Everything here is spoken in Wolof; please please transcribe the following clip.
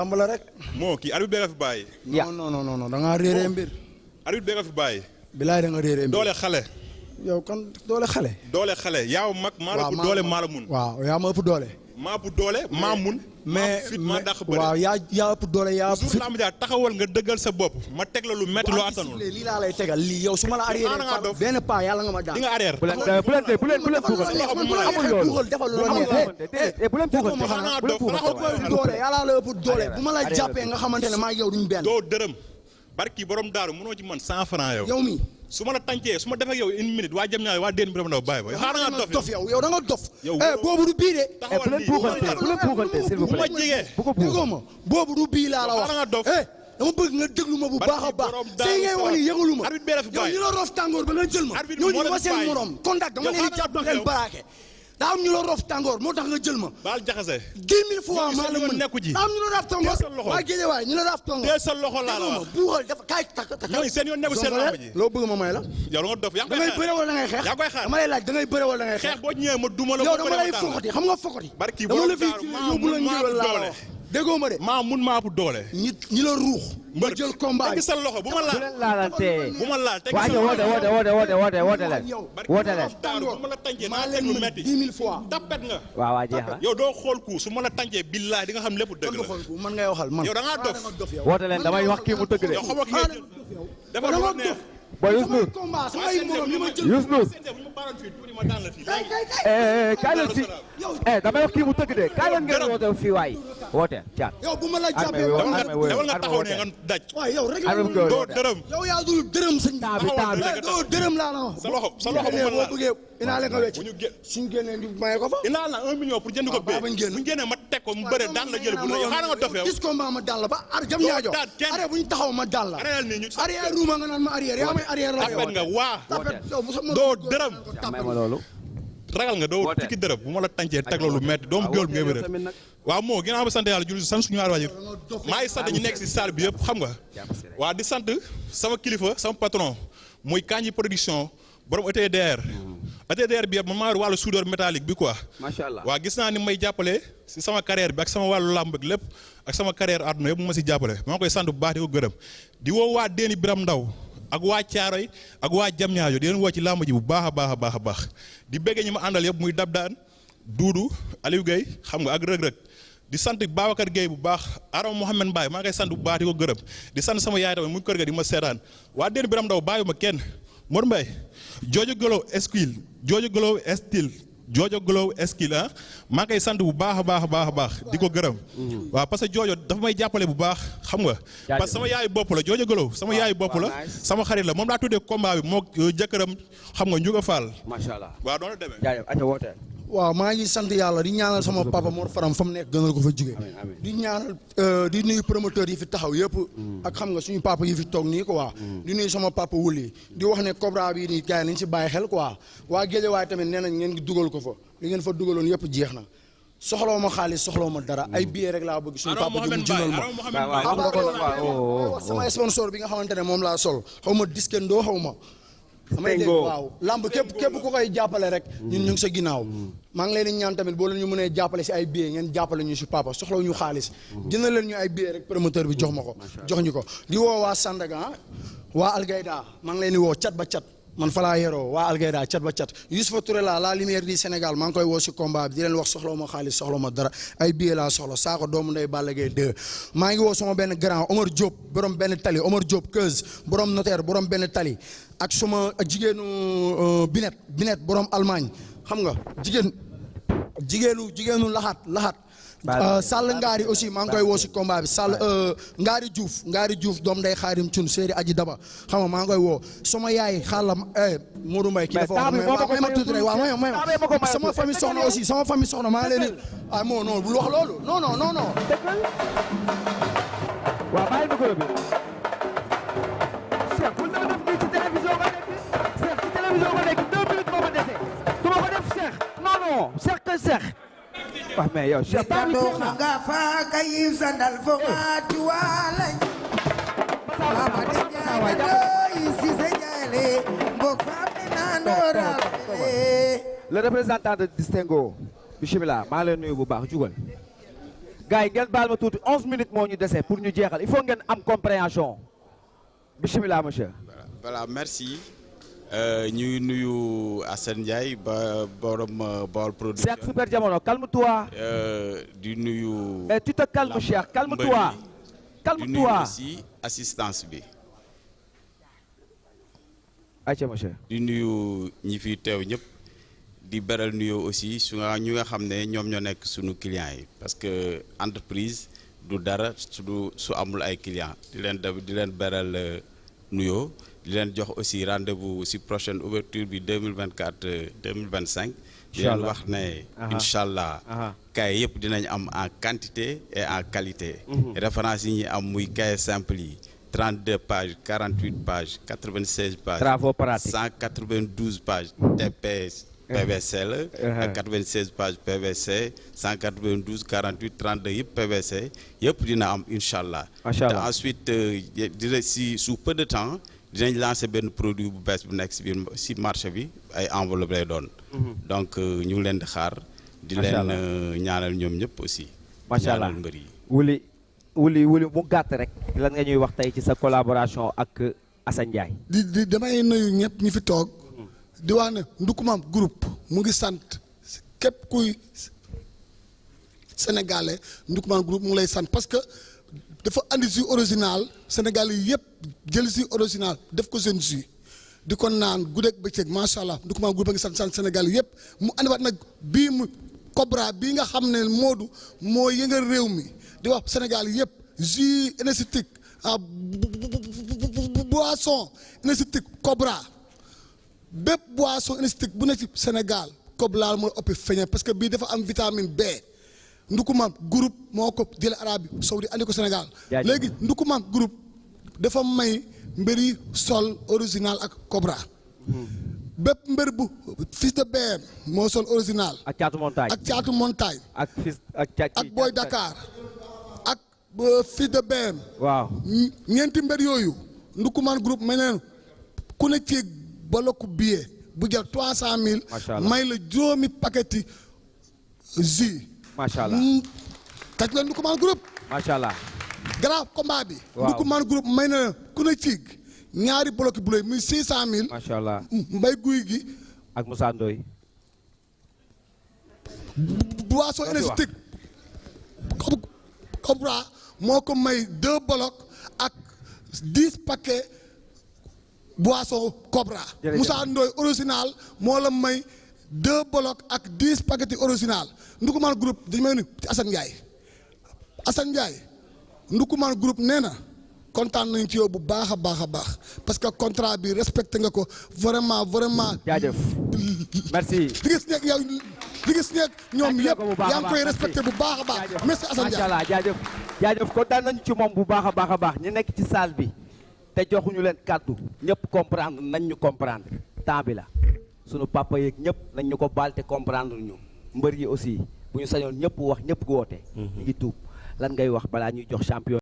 lamb la rek. moo kii arbitre bi nga fi bàyyi. non da ngaa réeree mbir. arbitre bi nga fi bàyyi. bilaay da nga réeree mbir. doole xale. yow kan doole xale. doole xale yaa mag maa la ëpp doole maa la mun. waaw yaa ma ëpp doole. maa ëpp doole maa mun. mais fit maa dàq bëri. waaw yaa ëpp doole yaa ëpp fit. laa ma jaar taxawal nga dëggal sa bopp ma teg la lu métti loo attanul. lii laa lay tegal lii yow su ma la arrière benn pas yàlla nga ma daan. di nga arrière. bu leen buuxal defal lu la neex. doole yàlla la ëpp doole bu ma la jàppee nga xamante ne maa ngi yow duñ benn. doo dërëm barki borom daaru mënoo ci man 100 francs yow. yow mi su ma la tàncee su ma defee yow une minute waa jëm ñaar waa déen bi dama daw bàyyi ba yow xaaral nga dof yow da nga dof. yow boobu du bii de. bu leen buuxante s'il vous bu ma plaît. jegee déggoo ma boobu du bii laa la wax. xaaral nga dof. dama bëgg nga déglu ma bu baax a baax say ngay wax ni yëgalu ma arbitre bi la fi yow bàyyi ñu la rof tàngoor ba nga jël ma ñooñu ma seen morom contact dama leen di jàpp leen baraake daa am ñu la rof tàngoor moo tax nga jël ma baal jaxase 10 000 fois maa la mën nekku ci daa am ñu la rof tàngoor waa géej waay ñu la rof tàngoor tee sa loxo laa la wax buuxal dafa kaay takk ñooñu seen yoon nekku seen lamb ji loo bëgg ma may la yow nga dof yaa da ngay bëre wala da ngay xeex yaa koy xaar dama lay laaj da ngay bëre wala da ngay xeex xeex boo ñëwee ma duma la yow dama lay fokkati xam nga fokkati barki dama la fi maa yóbbu la njëwal laa la wax déggoo ma de maa mun maa ëpp doole ñi la ruux ba jël combat teggi sa loxo bu ma bu leen laalante. bu ma laal teggi waa sa ñu loxo woote leen. woote leen. bu ma la tàncee maa naa teg leen lu mën metti 10 000 fois tapet nga waaw waa jeex na. yow doo xool ku su ma la tàncee billaay di nga xam lépp dëgg la man ngay waxal man yow da ngaa dof woote leen damay wax kii mu tëgg de. yow xamoo ki nga jël dafa lu la neex booy Youssou Ndour. combat sama ay morom li ma jël Youssou Ndour. bu ma baroon fii tuuti ma daan la fii kaay leen si. damay wax kii mu tëgg de kaay leen ngeen woote fii waay. woote caat. yow bu ma la jàppee dawal nga taxaw ne nga daj waaye yow rek doo dërëm yow yaa dul dërëm sëñ temps doo dërëm laa la wax sa loxo bu ma boo laal bëggee inaa leen ko wecc bu ñu gé suñu génnee ñu maye ko fa indaal na 1 million pour jënd ko bee bañ génn bu ñu génnee ma teg ko mu bëre daan la jël bu la yow xaaral nga dof yow 10 combat ma dal la ba ar jam ñaajo daan kenn. arrêt bu ñu taxaw ma dal la arrêtal nii ñu arrière ruuma nga naan ma arrière yaa may arrière la tapet nga waa tapet yow bu sama doo dërëm may ma loolu. ragal nga doo tikki dërëm bu ma la tàncee teg loolu metti doomu géwél bi ngay bëre waaw moo ginnaaw ba sant yàlla julli sant suñu ñaari waajur maa ngi sant ñu nekk si salle bi yëpp xam nga waa di sant sama kilifa sama patron muy Kanji production borom ETDR bi yëpp man maa yor wàllu soudeur métallique bi quoi macha allah waaw gis naa ni may jàppale si sama carrière bi ak sama wàllu làmb ak lépp ak sama carrière àdduna yëpp mu ma si jàppale maa ngi koy sant bu baax di ko gërëm di woo waa Déni Biram Ndaw ak waa Caaroy ak waa Jamñaajo di leen woo ci làmb ji bu baax a baax di bëggee ñi ma àndal yëpp muy Dab Daan Duudu Aliou Gueye xam nga ak rëg-rëg di sant Babacar Gueye bu baax Arama Mohamed Mbaye maa ngi koy sant bu baax di ko gërëm di sant sama yaay tamit muy kër ga di ma seetaan waa Déni Biram Ndaw bàyyi ma kenn Mor Mbaye Jojo Golo Esquil Jojo Golo Estil Jojo Glow Esquil ah maa ngi koy sant bu baax a baax di ko gërëm waaw parce que Jojo dafa may jàppale bu baax xam nga parce que sama yaayu bopp la Jojo Glow sama yaayu bopp la sama xarit la moom laa tuddee combat bi moo jëkkëram xam nga Ndiouga Fall macha allah waaw doon la demee jaajëf ata woote. waaw maa ngi sant yàlla di ñaanal sama papa Mor Faram fa mu nekk gënal ko fa jóge di ñaanal di nuyu promoteur yi fi taxaw yëpp ak xam nga suñu papa yi fi toog nii quoi di nuyu sama papa wuli di wax ne Cobra bi nii gars yi nañ si bàyyi xel quoi waa Guédiawaye tamit nee nañ ngeen dugal ko fa li ngeen fa dugaloon yëpp jeex na soxlaw ma xaalis soxlaw ma dara ay billet rek laa bëgg suñu papa di mu jëndal ma sama sponsor bi nga xamante ne moom laa sol xaw ma diskendoo xaw ma damay dégg waaw lamb képp ku koy jàppale rek ñun ñu ngi sa ginnaaw maa ngi leen di ñaan tamit boo leen ñu mënee jàppale si ay billets ngeen jàppale ñu si papa soxlaw ñu xaalis jënd leen ñu ay billets rek promoteur bi jox ma ko jox ñu ko di woo waa Sandaga waa Algayda maa ngi leen di woo cat ba cat man fa laa yeroo waa Algayda cat ba cat Youssoufa Touré la lumière du Sénégal maa ngi koy woo si combat bi di leen wax soxlaw ma xaalis soxlaw ma dara ay billets laa soxla saako doomu ndey Balla Gaye 2 maa ngi woo sama benn grand Omar Diop borom benn tali Omar Diop Keuz borom notaire borom benn tali ak suma jigéenu Binet borom Allemagne xam nga jigéenu laxaat Sall Ngari aussi maa ngi koy woo si combat bi Sall Ngari Diouf doom day xaarim cun séeri aji daba xam nga maa ngi koy woo sama yaay xaalam Modou Mbaye kii dafa wax may ma tuuti rek waaw may ma sama famille soxna aussi sama famille soxna maa ngi leen di ah non non bul wax loolu non waaw bàyyi micro bi Cheikh bul na def nii ci télévision ba nekk Cheikh ci télévision ba nekk 2 minutes moo ma dese du ma ko def Cheikh non Cheikh que Cheikh wax mais yow Cheikh ba mi nga fa kay sandal fo ngati walañ mama de jaay doy si se jaale mbok famne nandora le représentant de Distingo bismillah maa leen nuyu bu baax jugal gars yi ngeen baal ma tuuti 11 minutes moo ñu dese pour ñu jeexal il faut ngeen am compréhension bismillah monsieur. voilà merci ñuy nuyu Assane Ndiaye ba borom Baol production. Cheikh Super Jamono calme-toi. di nuyu. tu te calmes Cheikh calme-toi. di nuyu aussi assistance bi. ayca monsieur. di nuyu ñi fi teew ñëpp. di beral nuyoo aussi ñu nga xam ne ñoom ñoo nekk suñu clients yi parce que entreprise du dara su amul ay clients di leen beral nuyoo di leen jox aussi rendez-vous si prochaine ouverture bi 2024 2025. di leen wax ne incha allah cahier yëpp dinañ am en quantité et en qualité. référence yi ñuy am muy cahier simple yi 32 pages 48 pages 96 pages. travaux pratiques 192 pages TPS. PVC la ak 96 pages PVC 192 48 32 yëpp PVC yëpp dina am incha allah. macha allah te ensuite dina sous peu de temps dinañ lancer benn produit bu bees bu nekk si marché bi ay enveloppe lay doon. donc ñu ngi leen di xaar. di leen ñaanal ñoom ñëpp aussi. macha allah ñaanal mbër yi. wuli mu gàtt rek lan nga ñuy wax tey ci sa collaboration ak Assane Ndiaye. di damay nuyu ñëpp ñu fi toog. di wax ne Ndoukoumane groupe mu ngi sant képp kuy sénégalais Ndoukoumane groupe mu ngi lay sant parce que dafa andi jus original sénégalais yëpp jël jus original def ko seen jus di ko naan guddeeg bëccëg macha allah Ndoukoumane groupe a ngi sant sénégalais yëpp mu andiwaat nag bii mu Cobra bii nga xam ne Modou moo yëngal réew mi di wax Sénégal yëpp jus énergétique boisson énergétique Cobra. bépp boisson énergétique bu ne ci Sénégal Cobra mooy ëpp feeñee parce que bii dafa am vitamine B Ndoukoumane groupe moo ko jële Arabie Saoudi andi ko Sénégal léegi Ndoukoumane groupe dafa may mbëri sol original ak Cobra bépp mbër bu fils de BM moo sol original ak caatu montagne ak fils ak Boy Dakar ak fils de BM waaw ñeenti mbër yooyu Ndoukoumane groupe may neen ku ne ci boloku billet bu jël 300 000. may la juróomi paqueti jus. macha allah taj la Ndoukoumane groupe. macha allah. grand combat bi. waaw Ndoukoumane groupe may na ku ne ci ñaari boloki bu lay muy 600 000. macha allah mbay guy gi. ak Moussa Ndoye. boisson énergétique. Cobra moo ko may 2 bolok ak 10 paquets. boisson Cobra. Moussa Ndoye original moo la may 2 bolok ak 10 paquets original Ndoukoumane groupe dañu may ni ci Assane Ndiaye Ndoukoumane groupe nee na kontaan nañ ci yow bu baax a baax a baax parce que contrat bi respecté nga ko vraiment. jaajëf merci. di gis nekk ñoom yëpp yaa ngi koy respecté bu baax a baax. merci Assane Ndiaye macha allah jaajëf kontaan nañu ci moom bu baax a baax ñi nekk ci salle bi. te joxuñu leen kàddu ñëpp comprendre nañ ñu comprendre temps bi la sunu papa yeeg ñëpp nañ ñu ko baal te comprendre ñu mbër yi aussi bu ñu sañoon ñëpp wax ñëpp woote. ñu ngi tuub lan ngay wax balaa ñuy jox champion.